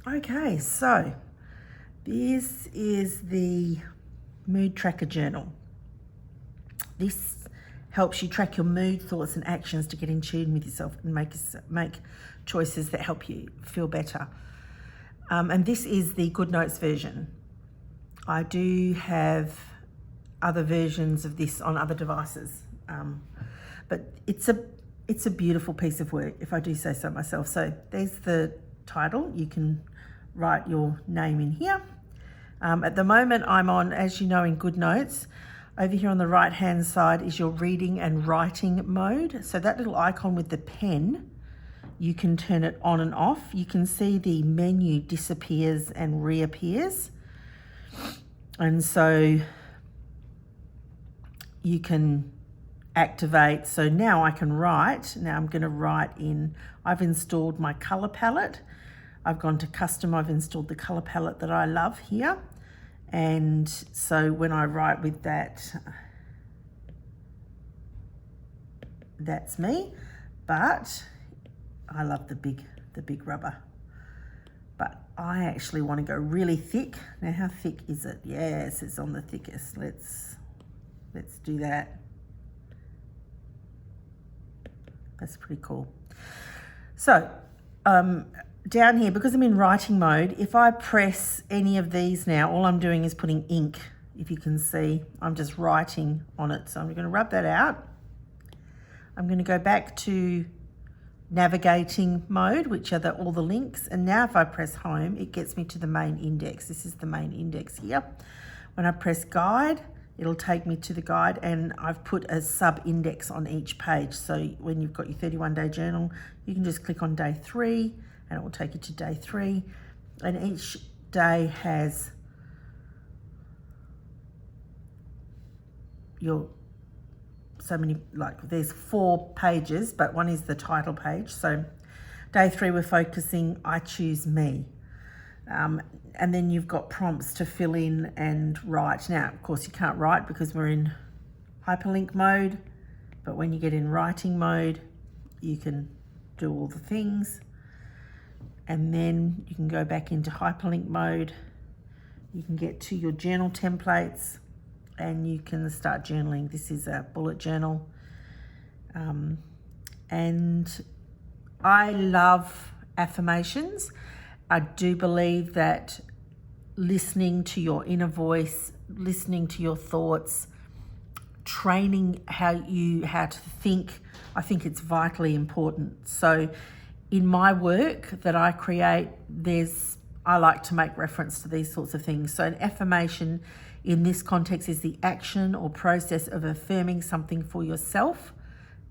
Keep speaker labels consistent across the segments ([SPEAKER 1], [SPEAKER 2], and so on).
[SPEAKER 1] Okay, so this is the mood tracker journal. This helps you track your mood, thoughts and actions to get in tune with yourself and make choices that help you feel better. And this is the GoodNotes version. I do have other versions of this on other devices, but it's a beautiful piece of work, if I do say so myself. So there's the title. You can write your name in here. At the moment I'm on, as you know, in GoodNotes. Over here on the right hand side is your reading and writing mode. So that little icon with the pen, you can turn it on and off. You can see the menu disappears and reappears. And so you can activate. So now I can write. Now I'm going to write in, I've installed my color palette. I've gone to custom. I've installed the color palette that I love here. And so when I write with that, that's me. But I love the big rubber. But I actually want to go really thick. Now, how thick is it? Yes, it's on the thickest. Let's do that. That's pretty cool. So, down here, because I'm in writing mode, if I press any of these now, all I'm doing is putting ink. If you can see, I'm just writing on it. So I'm going to rub that out. I'm going to go back to navigating mode, which are all the links. And now if I press home, it gets me to the main index. This is the main index here. When I press guide, it'll take me to the guide, and I've put a sub index on each page. So when you've got your 31-day journal, you can just click on day 3 and it will take you to day 3. And each day has your so many, like there's 4 pages, but one is the title page. So day 3, we're focusing, I choose me. And then you've got prompts to fill in and write. Now, of course, you can't write because we're in hyperlink mode, but when you get in writing mode, you can do all the things. And then you can go back into hyperlink mode. You can get to your journal templates and you can start journaling. This is a bullet journal. And I love affirmations. I do believe that listening to your inner voice, listening to your thoughts, training how to think, I think it's vitally important. So in my work that I create, I like to make reference to these sorts of things. So an affirmation in this context is the action or process of affirming something for yourself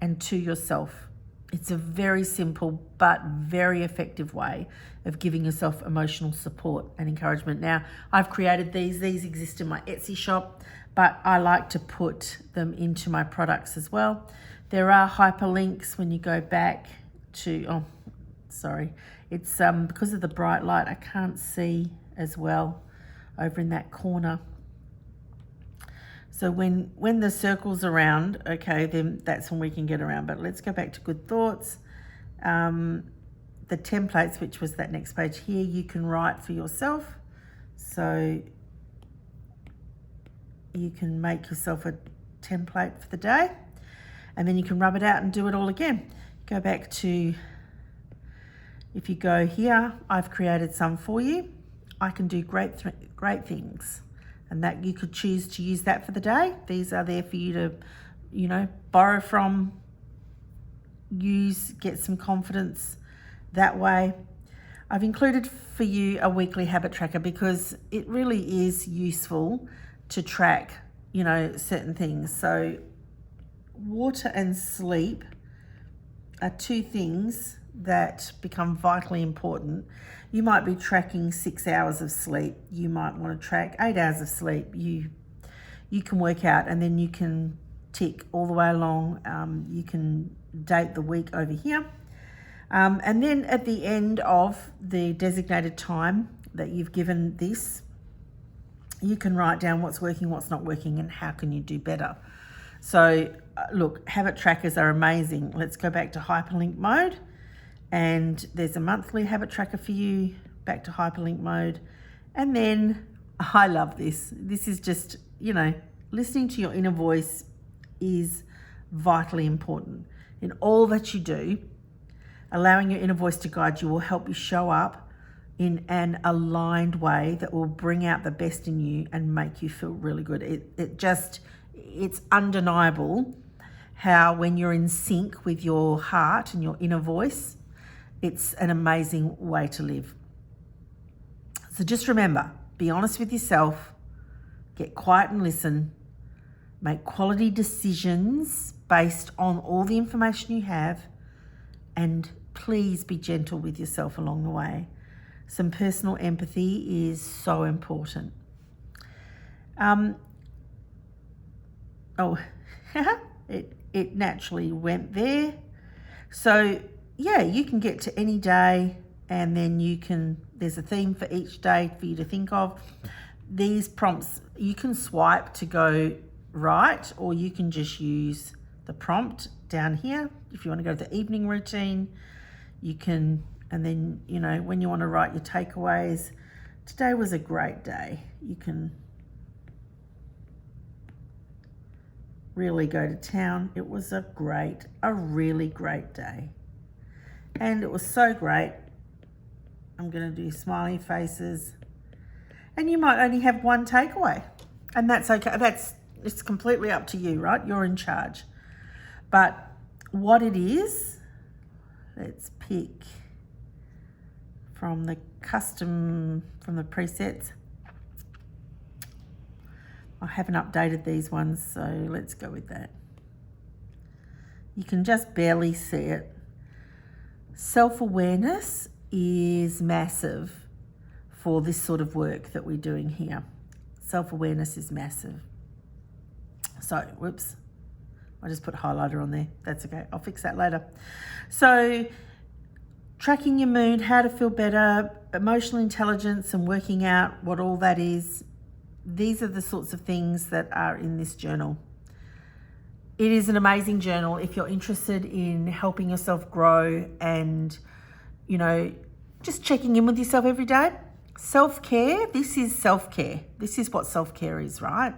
[SPEAKER 1] and to yourself. It's a very simple but very effective way of giving yourself emotional support and encouragement. Now, I've created these. These exist in my Etsy shop, but I like to put them into my products as well. There are hyperlinks when you go back to, it's because of the bright light, I can't see as well over in that corner. So when the circle's around, okay, then that's when we can get around. But let's go back to good thoughts. The templates, which was that next page here, you can write for yourself. So you can make yourself a template for the day, and then you can rub it out and do it all again. Go back to, if you go here, I've created some for you. I can do great things. And that you could choose to use that for the day. These are there for you to, borrow from, use, get some confidence that way. I've included for you a weekly habit tracker because it really is useful to track, certain things. So water and sleep are 2 things that become vitally important. You might be tracking 6 hours of sleep. You might want to track 8 hours of sleep. You can work out, and then you can tick all the way along. You can date the week over here. And then at the end of the designated time that you've given this, you can write down what's working, what's not working, and how can you do better. So look, habit trackers are amazing. Let's go back to hyperlink mode. And there's a monthly habit tracker for you. back to hyperlink mode. And then I love this. This is just, you know, listening to your inner voice is vitally important. In all that you do, allowing your inner voice to guide you will help you show up in an aligned way that will bring out the best in you and make you feel really good. It's undeniable how when you're in sync with your heart and your inner voice, it's an amazing way to live. So just remember, be honest with yourself, get quiet and listen, make quality decisions based on all the information you have, and please be gentle with yourself along the way. Some personal empathy is so important. It naturally went there. So yeah, you can get to any day, and then there's a theme for each day for you to think of. These prompts, you can swipe to go right, or you can just use the prompt down here. If you want to go to the evening routine, you can, and then, you know, when you want to write your takeaways, today was a great day. You can really go to town. It was a really great day. And it was so great. I'm going to do smiley faces. And you might only have one takeaway. And that's okay. It's completely up to you, right? You're in charge. But what it is, let's pick from the presets. I haven't updated these ones, so let's go with that. You can just barely see it. Self-awareness is massive for this sort of work that we're doing here. Self-awareness is massive. So, whoops. I just put highlighter on there. That's okay. I'll fix that later. So, tracking your mood, how to feel better, emotional intelligence, and working out what all that is. These are the sorts of things that are in this journal. It is an amazing journal if you're interested in helping yourself grow and, you know, just checking in with yourself every day. Self-care, this is self-care. This is what self-care is, right?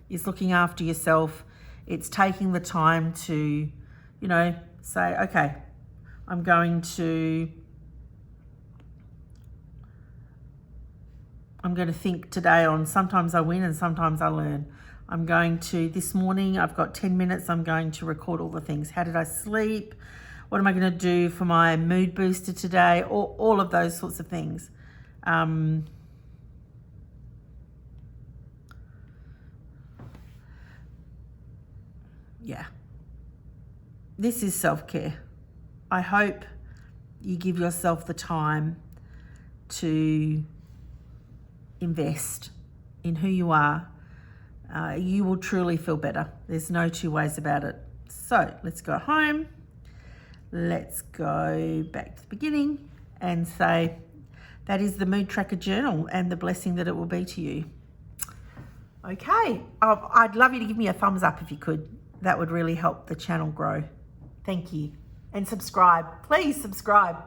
[SPEAKER 1] Is looking after yourself. It's taking the time to, you know, say, okay, I'm going to think today on sometimes I win and sometimes I learn. I'm going to, this morning, I've got 10 minutes, I'm going to record all the things. How did I sleep? What am I going to do for my mood booster today? All of those sorts of things. Yeah. This is self-care. I hope you give yourself the time to invest in who you are. You will truly feel better. There's no two ways about it. So let's go home. Let's go back to the beginning and say, that is the Mood Tracker Journal and the blessing that it will be to you. Okay. I'd love you to give me a thumbs up if you could. That would really help the channel grow. Thank you. And subscribe. Please subscribe.